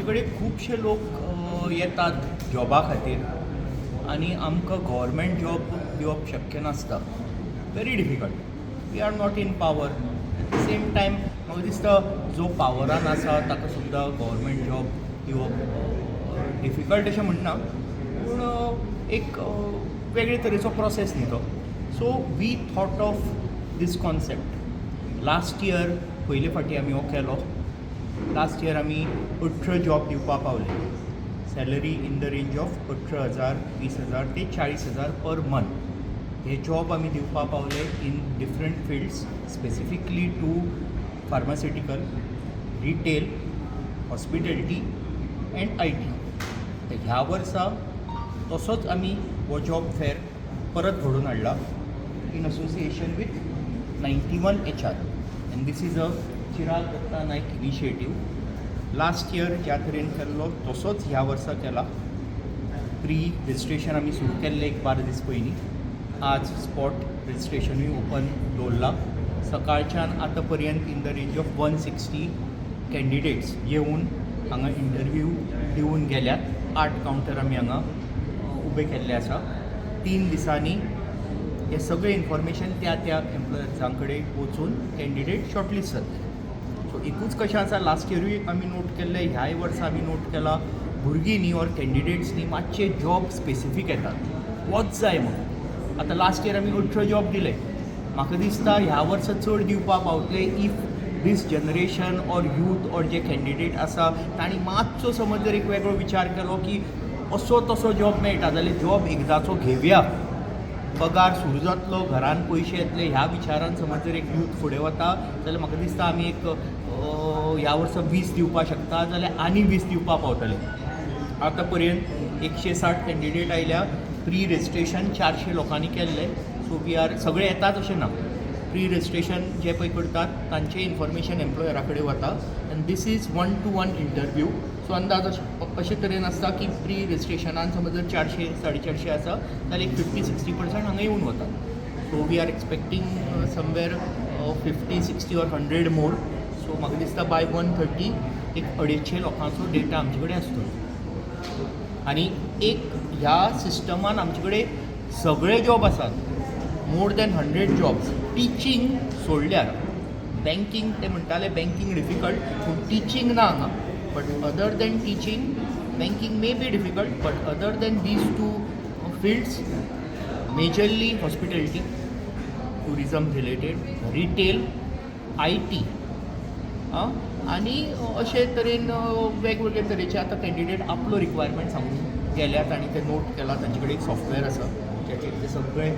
कडेन खुबशे लोक येतात जॉबा खातीर आनी आमकां गव्हर्मेंट जॉब दिवप शक्य नासता. Very difficult. We are not in power. At the same time म्हाका दिसता जो पावरान आसा ताका सुद्दां गव्हर्मेंट जॉब दिवप डिफिकल्ट अशें म्हणना, पूण एक वेगळे तरेचो प्रोसेस न्ही तो. So we thought of this concept. Last year पयले फावटी आमी हो केलो. लास्ट इयर आमी 18 जॉब दिवपाक पावले. Salary in the range of 18,000, 20,000 ते 40,000 पर मंथ. हे जॉब आमी दिवपाक पावले in different fields, specifically to pharmaceutical, retail, hospitality and IT. तर ह्या वर्सा तसोच आमी हो जॉब फेर परत घडोवन हाडला in association with 91 HR. And this is a Chirag Datta Naik initiative. Last year ज्या तरेन केल्लो तसोच ह्या वर्सा केला. प्री रजिस्ट्रेशन आमी सुरू केल्लें एक 12 दीस पयलीं. आज स्पॉट रजिस्ट्रेशनूय ओपन दवरला. सकाळच्यान आतां पर्यंत in the range of 160 candidates येवन हांगा इंटरव्यू दिवन गेल्यात. 8 कावंटर आमी हांगा उबे केल्ले आसा. 3 दिसांनी हे सगळें इन्फॉर्मेशन त्या एम्प्लॉयर्सां कडेन वचून कॅन्डिडेट शॉर्टलिस्ट जातले. सो एकूच कशें आसा, लास्ट इयरूय आमी नोट केल्लें, ह्याय वर्सा आमी नोट केला, भुरगीं न्ही ऑर कॅन्डिडेट्स न्ही मातशे जॉब स्पेसिफीक येतात, वच जाय म्हणून. आतां लास्ट इयर आमी 18 जॉब दिले. म्हाका दिसता ह्या वर्सा चड दिवपाक पावतले if this generation or youth or जे कॅन्डिडेट आसा तांणी मातसो समज जर एक वेगळो विचार केलो की असो तसो जॉब मेळटा जाल्यार जॉब एकदाचो घेवया, पगार सुरू जातलो, घरान पयशे येतले, ह्या विचारान समज जर एक यूथ फुडें वता जाल्यार म्हाका दिसता आमी एक ह्या वर्सा 20 दिवपाक शकता जाल्यार आनी 20 दिवपाक पावतले. आतां पर्यंत 160 कॅन्डिडेट आयल्या. प्री रजिस्ट्रेशन 400 लोकांनी केल्लें. सो वी आर सगळे येतात अशें ना. प्री रजिस्ट्रेशन जे पळय करतात तांचें इन्फॉर्मेशन एम्प्लॉयरा कडेन वता आनी this is 1-to-1 interview. So अंदाज अशे तरेन आसता की प्री रजिस्ट्रेशनान समज जर 400-450 आसा जाल्यार एक 50-60% हांगा येवन वतात. So we are expecting somewhere 50-60 or 100 more. So म्हाका दिसता बाय 130 एक 250 लोकांचो डेटा आमचे कडेन आसतलो. आनी एक ह्या सिस्टमान आमचे कडेन सगळे जॉब आसात. More than 100 jobs. टिचींग सोडल्यार बँकींग ते म्हणटाले बँकींग डिफिकल्ट, पूण टिचींग ना हांगा. But other than teaching, banking may be difficult, but other than these 2 fields, majorly hospitality, tourism related, retail, IT आनी अशे तरेन वेगवेगळे तरेचे आतां कॅन्डिडेट आपलो रिक्वायरमेंट सांगून गेल्यात आनी ते नोट केला. तांचे कडेन एक सॉफ्टवेअर आसा ज्याचेर ते सगळे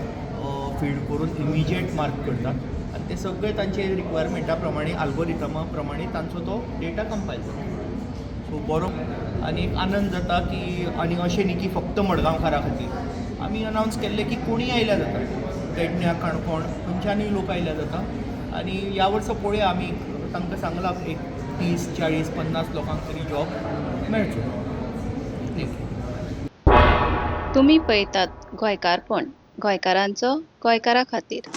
फीड करून इमिजिएट मार्क करतात आनी ते सगळे तांचे रिक्वायरमेंटा प्रमाणे आल्गोरिथमा प्रमाणे तांचो तो डेटा कंपायल जाता. सो बरो आनी एक आनंद जाता की, आनी अशें न्ही की फक्त मडगांवकारा खातीर. आमी अनावन्स केल्लें की कोणीय आयल्या जाता, पेडण्यां, काणकोण खंयच्यानूय लोक आयल्या जाता. आनी ह्या वर्सा पळोवया, आमी तांकां सांगलां एक 30-40-50 लोकांक तरी जॉब मेळचो. तुम्ही पळयतात गोंयकारपण, गोंयकारांचो गोंयकारा खातीर.